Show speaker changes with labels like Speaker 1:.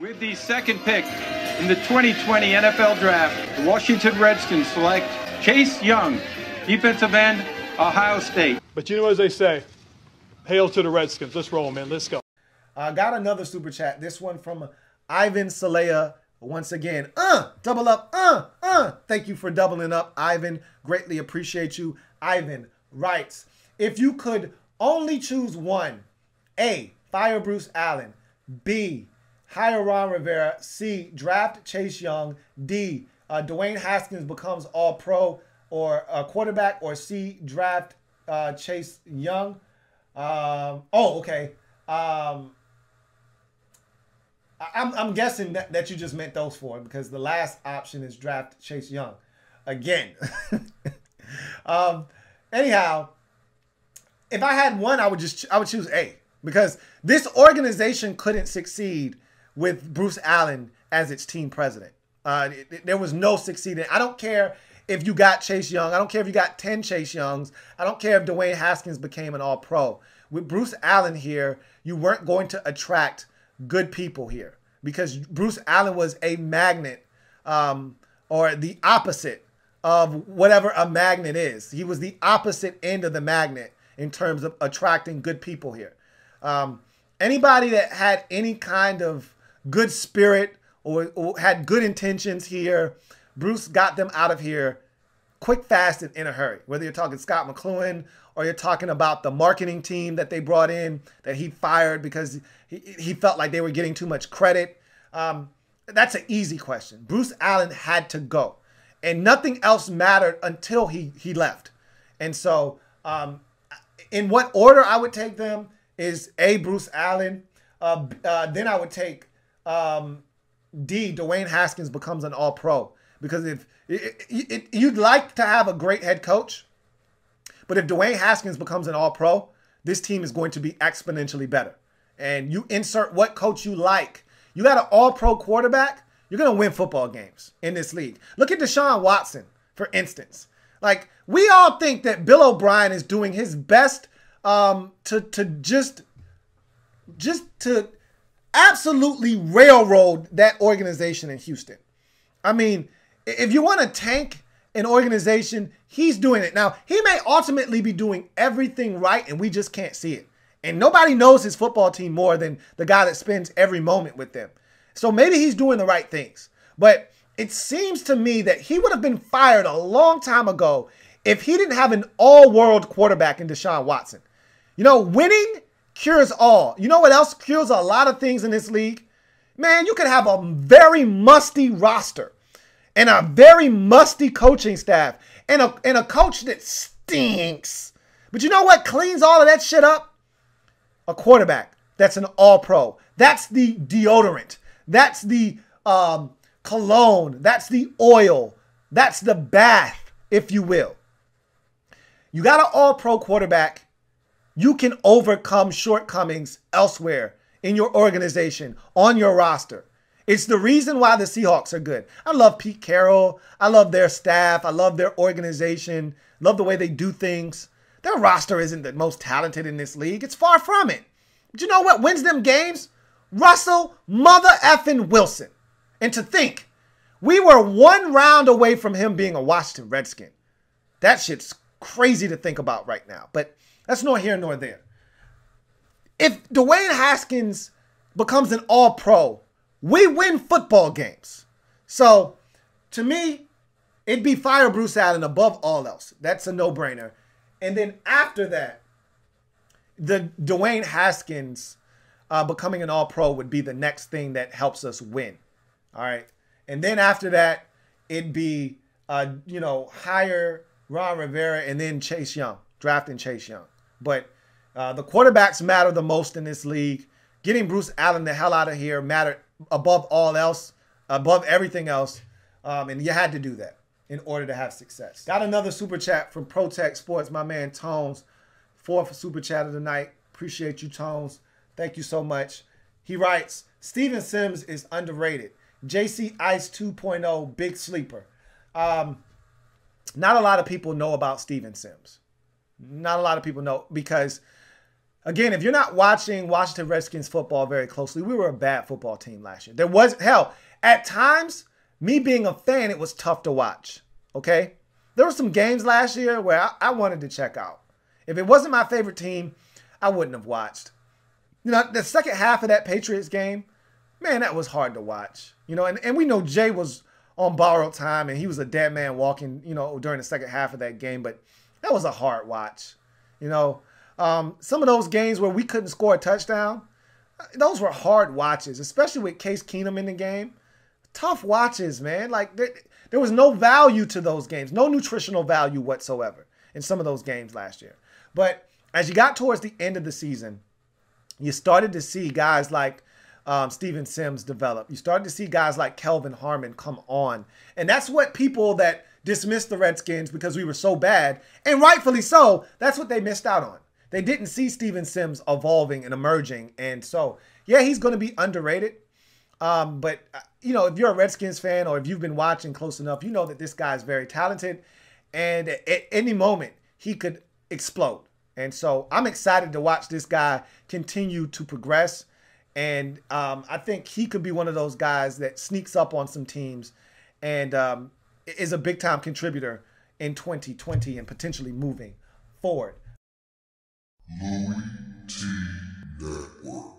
Speaker 1: With the second pick in the 2020 NFL Draft, the Washington Redskins select Chase Young, defensive end, Ohio State.
Speaker 2: But you know as they say, hail to the Redskins. Let's roll, man. Let's go.
Speaker 3: Got another super chat. This one from Ivan Salea. Once again, double up, Thank you for doubling up, Ivan. Greatly appreciate you. Ivan writes, if you could only choose one, A, fire Bruce Allen, B, hire Ron Rivera, C, draft Chase Young, D, Dwayne Haskins becomes all-pro or quarterback, or C, draft Chase Young. Okay. I'm guessing that you just meant those four, because the last option is draft Chase Young again. Anyhow, if I had one, I would choose A, because this organization couldn't succeed with Bruce Allen as its team president. There was no succeeding. I don't care if you got Chase Young. I don't care if you got 10 Chase Youngs. I don't care if Dwayne Haskins became an all-pro. With Bruce Allen here, you weren't going to attract good people here, because Bruce Allen was a magnet, or the opposite of whatever a magnet is. He was the opposite end of the magnet in terms of attracting good people here. Anybody that had any kind of good spirit or had good intentions here, Bruce got them out of here quick, fast, and in a hurry. Whether you're talking Scott McCloughan or you're talking about the marketing team that they brought in that he fired because he felt like they were getting too much credit. That's an easy question. Bruce Allen had to go, and nothing else mattered until he left. And so in what order I would take them is A, Bruce Allen. Then I would take D, Dwayne Haskins becomes an all-pro. Because if you'd like to have a great head coach, but if Dwayne Haskins becomes an all-pro, this team is going to be exponentially better. And you insert what coach you like. You got an all-pro quarterback, you're going to win football games in this league. Look at Deshaun Watson, for instance. Like, we all think that Bill O'Brien is doing his best to absolutely railroad that organization in Houston. I mean, if you want to tank an organization, he's doing it. Now, he may ultimately be doing everything right, and we just can't see it. And nobody knows his football team more than the guy that spends every moment with them. So maybe he's doing the right things. But it seems to me that he would have been fired a long time ago if he didn't have an all-world quarterback in Deshaun Watson. You know, winning cures all. You know what else cures a lot of things in this league? Man, you could have a very musty roster and a very musty coaching staff and a coach that stinks. But you know what cleans all of that shit up? A quarterback that's an all-pro. That's the deodorant. That's the cologne. That's the oil. That's the bath, if you will. You got an all-pro quarterback. You can overcome shortcomings elsewhere in your organization, on your roster. It's the reason why the Seahawks are good. I love Pete Carroll. I love their staff. I love their organization. Love the way they do things. Their roster isn't the most talented in this league. It's far from it. But you know what wins them games? Russell mother effing Wilson. And to think, we were one round away from him being a Washington Redskin. That shit's crazy to think about right now. But that's nor here nor there. If Dwayne Haskins becomes an all-pro, we win football games. So, to me, it'd be fire Bruce Allen above all else. That's a no-brainer. And then after that, the Dwayne Haskins becoming an all-pro would be the next thing that helps us win. All right? And then after that, it'd be, hire Ron Rivera and then Chase Young, drafting Chase Young. But the quarterbacks matter the most in this league. Getting Bruce Allen the hell out of here mattered above all else, above everything else. And you had to do that in order to have success. Got another super chat from Protect Sports, my man Tones. Fourth super chat of the night. Appreciate you, Tones. Thank you so much. He writes, Steven Sims is underrated. JC Ice 2.0, big sleeper. Not a lot of people know about Steven Sims. Not a lot of people know, because Again, if you're not watching Washington Redskins football very closely, we were a bad football team last year. There was, hell, at times, me being a fan, it was tough to watch, okay? There were some games last year where I wanted to check out. If it wasn't my favorite team, I wouldn't have watched. You know, the second half of that Patriots game, man, that was hard to watch. You know, and we know Jay was on borrowed time and he was a dead man walking, you know, during the second half of that game, but that was a hard watch. You know, some of those games where we couldn't score a touchdown, those were hard watches, especially with Case Keenum in the game. Tough watches, man. Like, there was no value to those games, no nutritional value whatsoever in some of those games last year. But as you got towards the end of the season, you started to see guys like Steven Sims develop. You started to see guys like Kelvin Harmon come on. And that's what people that dismissed the Redskins because we were so bad, and rightfully so, that's what they missed out on. They didn't see Steven Sims evolving and emerging. And so, yeah, he's going to be underrated. But, you know, if you're a Redskins fan or if you've been watching close enough, you know that this guy is very talented. And at any moment, he could explode. And so I'm excited to watch this guy continue to progress. And I think he could be one of those guys that sneaks up on some teams and is a big-time contributor in 2020 and potentially moving forward.
Speaker 4: Louie T Network.